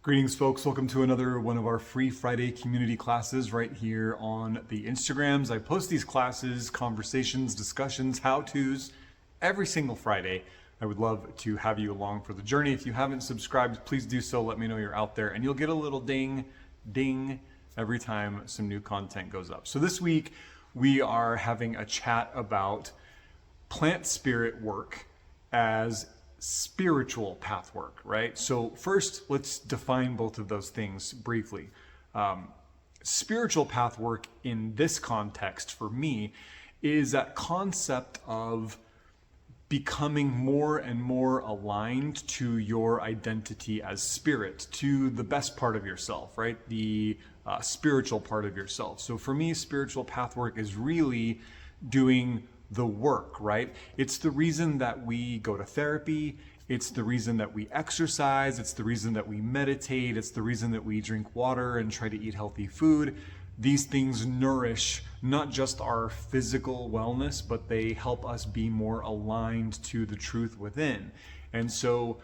Greetings, folks. Welcome to another one of our free Friday community classes right here on the Instagrams. I post these classes, conversations, discussions, how-tos every single Friday. I would love to have you along for the journey. If you haven't subscribed, please do so. Let me know you're out there, and you'll get a little ding, ding every time some new content goes up. So this week, we are having a chat about plant spirit work as spiritual path work, right? So first, let's define both of those things briefly. Spiritual path work in this context for me is that concept of becoming more and more aligned to your identity as spirit, to the best part of yourself, right? The spiritual part of yourself. So for me, spiritual path work is really doing the work, right? It's the reason that we go to therapy. It's the reason that we exercise. It's the reason that we meditate. It's the reason that we drink water and try to eat healthy food. These things nourish not just our physical wellness, but they help us be more aligned to the truth within. And so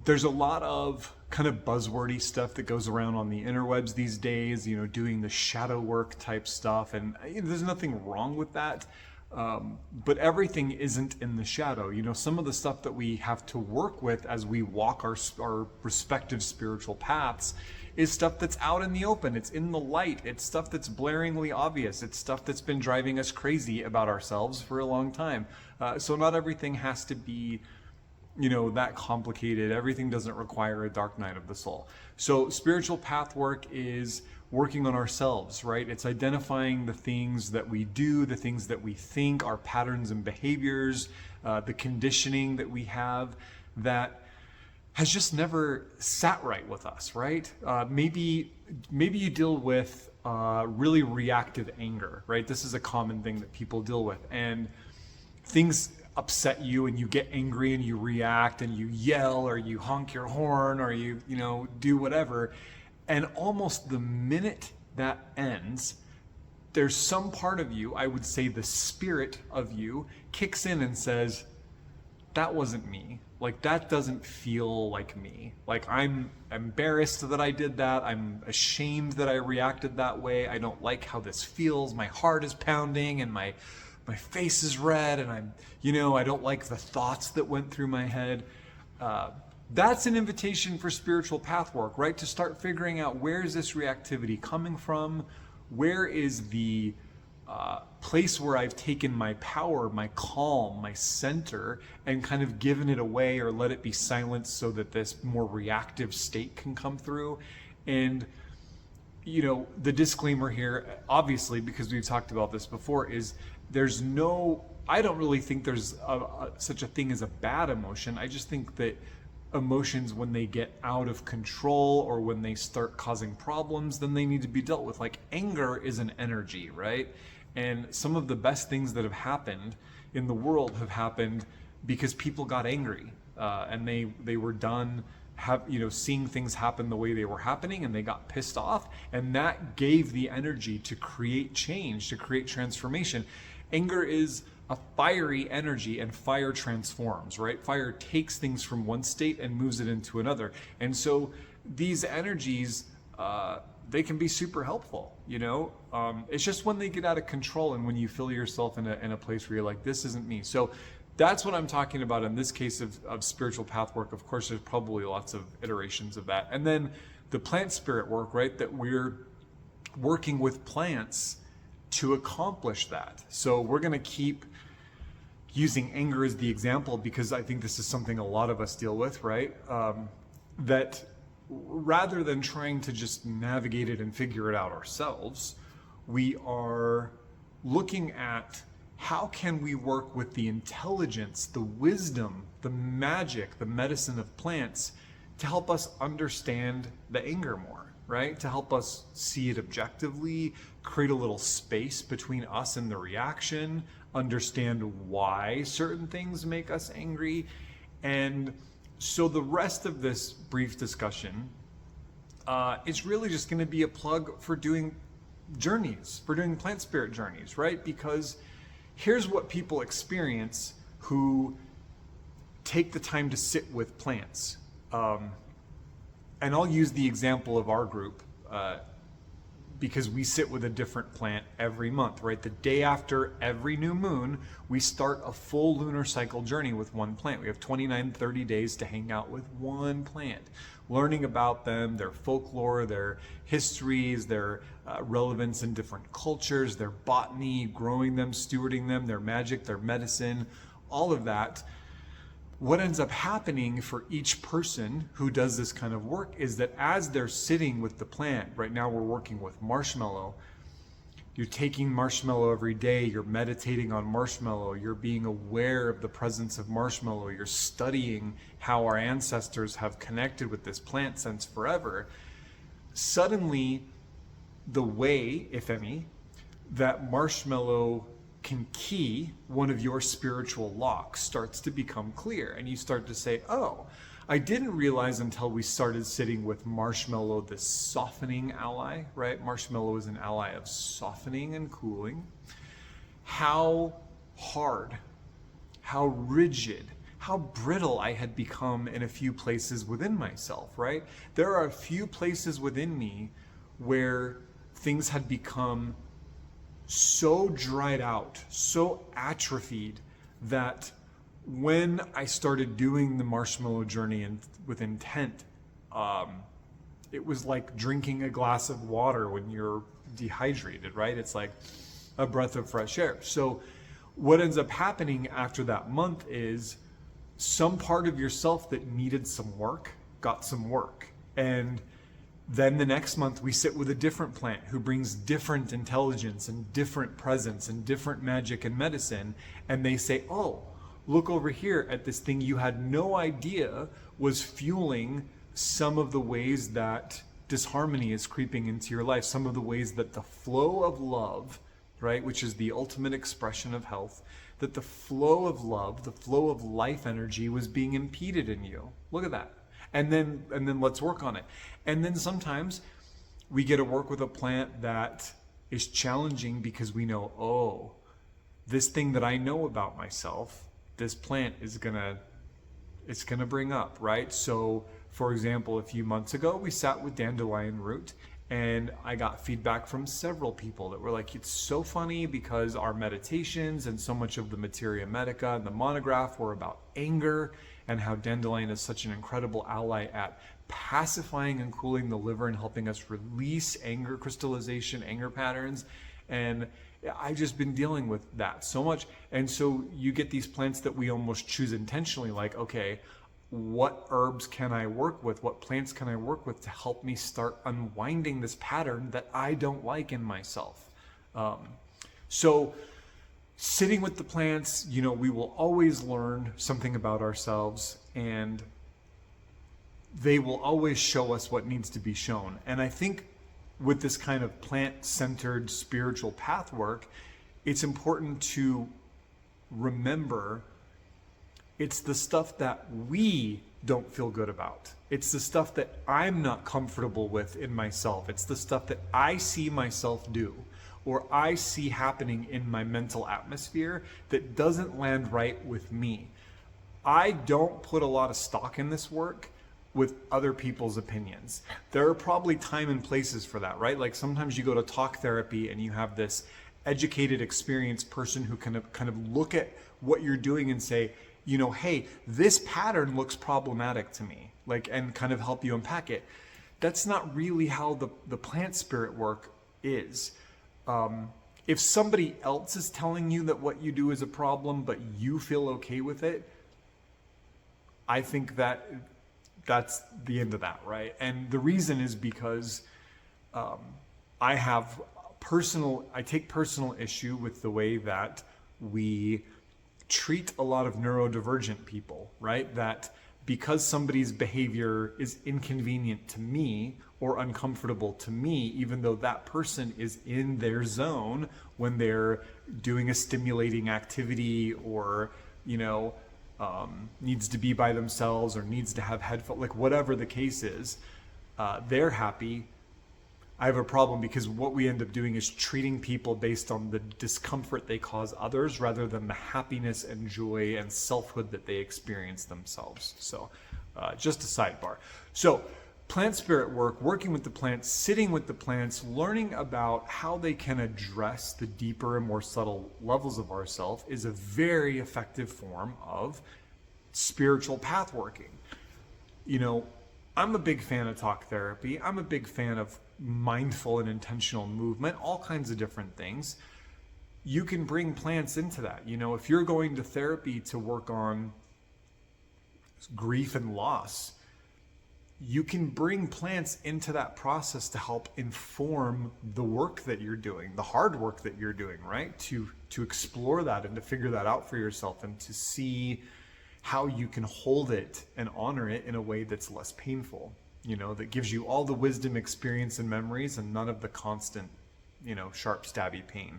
there's a lot of kind of buzzwordy stuff that goes around on the interwebs these days, doing the shadow work type stuff. And there's nothing wrong with that. But everything isn't in the shadow. Some of the stuff that we have to work with as we walk our respective spiritual paths is stuff that's out in the open. It's in the light. It's stuff that's blaringly obvious. It's stuff that's been driving us crazy about ourselves for a long time. So not everything has to be that complicated. Everything doesn't require a dark night of the soul. So spiritual path work is working on ourselves, right? It's identifying the things that we do, the things that we think, our patterns and behaviors, the conditioning that we have that has just never sat right with us, right? Maybe you deal with really reactive anger, right? This is a common thing that people deal with, and things upset you and you get angry and you react and you yell or you honk your horn or you do whatever. And almost the minute that ends, there's some part of you, I would say the spirit of you, kicks in and says, that wasn't me. Like, that doesn't feel like me. Like, I'm embarrassed that I did that. I'm ashamed that I reacted that way. I don't like how this feels. My heart is pounding and my face is red, and I don't like the thoughts that went through my head. That's an invitation for spiritual path work, right? To start figuring out, where is this reactivity coming from? Where is the place where I've taken my power, my calm, my center, and kind of given it away or let it be silenced so that this more reactive state can come through? And the disclaimer here, obviously, because we've talked about this before, is I don't really think there's such a thing as a bad emotion. I just think that emotions, when they get out of control or when they start causing problems, then they need to be dealt with. Like, anger is an energy, right? And some of the best things that have happened in the world have happened because people got angry, and they were done seeing things happen the way they were happening, and they got pissed off, and that gave the energy to create change, to create transformation. Anger is a fiery energy, and fire transforms, right? Fire takes things from one state and moves it into another. And so these energies, they can be super helpful, It's just when they get out of control and when you feel yourself in a place where you're like, this isn't me. So that's what I'm talking about in this case of spiritual path work. Of course, there's probably lots of iterations of that. And then the plant spirit work, right? That we're working with plants to accomplish that. So we're going to keep using anger as the example because I think this is something a lot of us deal with, right? That rather than trying to just navigate it and figure it out ourselves, we are looking at how can we work with the intelligence, the wisdom, the magic, the medicine of plants to help us understand the anger more, right? To help us see it objectively, create a little space between us and the reaction, understand why certain things make us angry. And so the rest of this brief discussion is really just going to be a plug for doing journeys, for doing plant spirit journeys, right? Because here's what people experience who take the time to sit with plants. And I'll use the example of our group because we sit with a different plant every month, right? The day after every new moon, we start a full lunar cycle journey with one plant. We have 29, 30 days to hang out with one plant, learning about them, their folklore, their histories, their relevance in different cultures, their botany, growing them, stewarding them, their magic, their medicine, all of that. What ends up happening for each person who does this kind of work is that as they're sitting with the plant, right now we're working with marshmallow, you're taking marshmallow every day, you're meditating on marshmallow, you're being aware of the presence of marshmallow, you're studying how our ancestors have connected with this plant since forever. Suddenly, the way, if any, that marshmallow can key one of your spiritual locks starts to become clear, and you start to say, oh, I didn't realize until we started sitting with marshmallow, this softening ally, right? Marshmallow is an ally of softening and cooling. How hard, how rigid, how brittle I had become in a few places within myself, right? There are a few places within me where things had become so dried out, so atrophied, that when I started doing the marshmallow journey with intent, it was like drinking a glass of water when you're dehydrated, right? It's like a breath of fresh air. So what ends up happening after that month is some part of yourself that needed some work got some work. And then the next month we sit with a different plant who brings different intelligence and different presence and different magic and medicine. And they say, oh, look over here at this thing you had no idea was fueling some of the ways that disharmony is creeping into your life, some of the ways that the flow of love, right, which is the ultimate expression of health, that the flow of love, the flow of life energy was being impeded in you. Look at that. And then let's work on it. And then sometimes we get to work with a plant that is challenging because we know, oh, this thing that I know about myself, this plant is gonna bring up, right? So for example, a few months ago, we sat with dandelion root, and I got feedback from several people that were like, it's so funny because our meditations and so much of the Materia Medica and the monograph were about anger, and how dandelion is such an incredible ally at pacifying and cooling the liver and helping us release anger crystallization, anger patterns. And I've just been dealing with that so much. And so you get these plants that we almost choose intentionally, like, okay, what herbs can I work with? What plants can I work with to help me start unwinding this pattern that I don't like in myself? So sitting with the plants, we will always learn something about ourselves, and they will always show us what needs to be shown. And I think with this kind of plant-centered spiritual path work, it's important to remember it's the stuff that we don't feel good about. It's the stuff that I'm not comfortable with in myself. It's the stuff that I see myself do, or I see happening in my mental atmosphere that doesn't land right with me. I don't put a lot of stock in this work with other people's opinions. There are probably time and places for that, right? Like sometimes you go to talk therapy and you have this educated, experienced person who can kind of look at what you're doing and say, hey, this pattern looks problematic to me, and kind of help you unpack it. That's not really how the plant spirit work is. If somebody else is telling you that what you do is a problem, but you feel okay with it, I think that's the end of that, right? And the reason is because I take personal issue with the way that we treat a lot of neurodivergent people, right? That because somebody's behavior is inconvenient to me or uncomfortable to me, even though that person is in their zone when they're doing a stimulating activity or, needs to be by themselves or needs to have headphones, whatever the case is, they're happy. I have a problem because what we end up doing is treating people based on the discomfort they cause others rather than the happiness and joy and selfhood that they experience themselves. So just a sidebar. So plant spirit work, working with the plants, sitting with the plants, learning about how they can address the deeper and more subtle levels of ourself is a very effective form of spiritual path working. You know, I'm a big fan of talk therapy. I'm a big fan of mindful and intentional movement, all kinds of different things. You can bring plants into that. You know, if you're going to therapy to work on grief and loss, you can bring plants into that process to help inform the work that you're doing, the hard work that you're doing, right? To explore that and to figure that out for yourself and to see how you can hold it and honor it in a way that's less painful, you know, that gives you all the wisdom, experience, and memories and none of the constant, you know, sharp, stabby pain,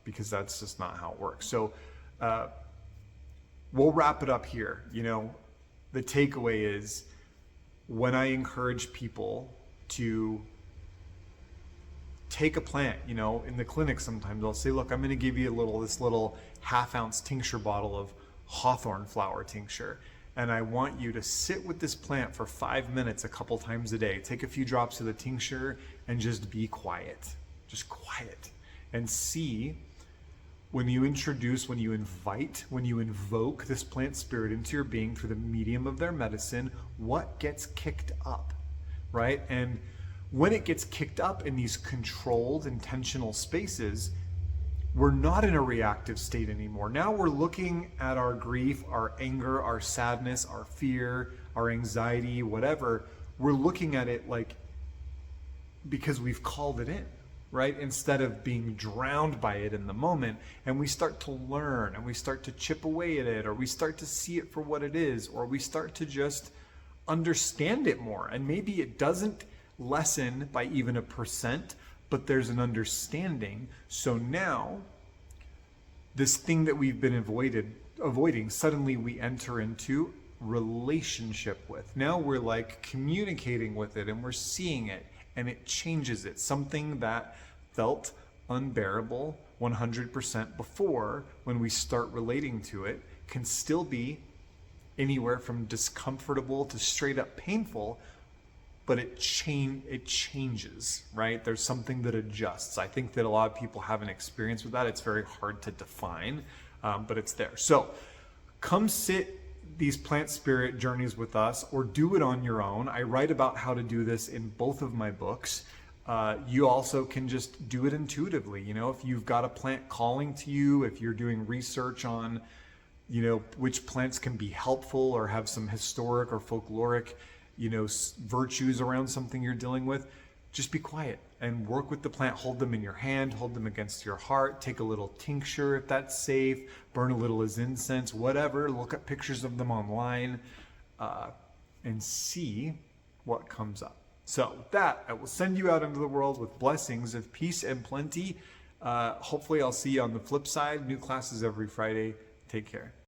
because that's just not how it works. So we'll wrap it up here. You know, the takeaway is, when I encourage people to take a plant, you know, in the clinic sometimes I'll say, look, I'm going to give you this little half-ounce tincture bottle of hawthorn flower tincture. And I want you to sit with this plant for 5 minutes a couple times a day. Take a few drops of the tincture and just be quiet. Just quiet. And see, when you introduce, when you invite, when you invoke this plant spirit into your being through the medium of their medicine, what gets kicked up, right? And when it gets kicked up in these controlled, intentional spaces, we're not in a reactive state anymore. Now we're looking at our grief, our anger, our sadness, our fear, our anxiety, whatever. We're looking at it like, because we've called it in, right? Instead of being drowned by it in the moment. And we start to learn and we start to chip away at it, or we start to see it for what it is, or we start to just understand it more. And maybe it doesn't lessen by even 1%, but there's an understanding. So now this thing that we've been avoiding, suddenly we enter into relationship with. Now we're like communicating with it and we're seeing it, and it changes it. Something that felt unbearable 100% before, when we start relating to it, can still be anywhere from discomfortable to straight up painful, but it changes, right? There's something that adjusts. I think that a lot of people have an experience with that. It's very hard to define, but it's there. So come sit these plant spirit journeys with us, or do it on your own. I write about how to do this in both of my books. You also can just do it intuitively. You know, if you've got a plant calling to you, if you're doing research on, you know, which plants can be helpful or have some historic or folkloric, you know, virtues around something you're dealing with, just be quiet and work with the plant. Hold them in your hand, hold them against your heart, take a little tincture if that's safe, burn a little as incense, whatever. Look at pictures of them online and see what comes up. So with that, I will send you out into the world with blessings of peace and plenty. Hopefully I'll see you on the flip side. New classes every Friday. Take care.